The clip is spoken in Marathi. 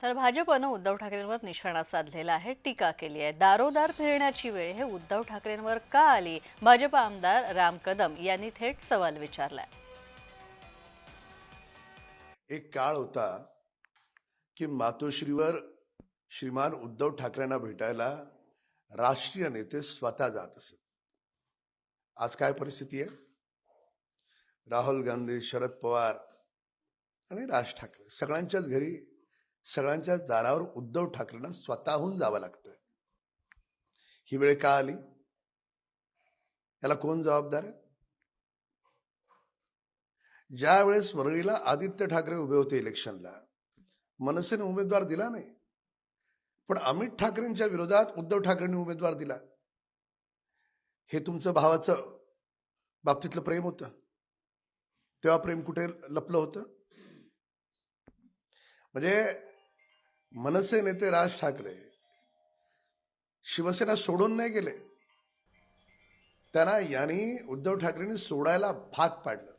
तर भाजपनं उद्धव ठाकरेंवर निशाणा साधलेला आहे, टीका केली आहे। दारोदार फिरण्याची वेळ हे उद्धव ठाकरेंवर का आली? भाजप आमदार राम कदम यांनी थेट सवाल विचारलाय। एक काळ होता की मातोश्रीवर श्रीमान उद्धव ठाकरेंना भेटायला राष्ट्रीय नेते स्वतः जात असत। आज काय परिस्थिती आहे? राहुल गांधी, शरद पवार आणि राज ठाकरे सगळ्यांच्याच घरी, सगळ्यांच्याच दारावर उद्धव ठाकरेंना स्वतःहून जावं लागतं। ही वेळ का आली? याला कोण जबाबदार आहे? ज्या वेळेस वरळीला आदित्य ठाकरे उभे होते इलेक्शनला, मनसेने उमेदवार दिला नाही, पण अमित ठाकरेंच्या विरोधात उद्धव ठाकरेंनी उमेदवार दिला। हे तुमचं भावाचं बाबतीतलं प्रेम होतं? तेव्हा प्रेम कुठे लपलं होतं? म्हणजे मनसे नेते राज ठाकरे शिवसेना सोडून नाही गेले, त्यांना यांनी उद्धव ठाकरेंनी सोडायला भाग पाडलं।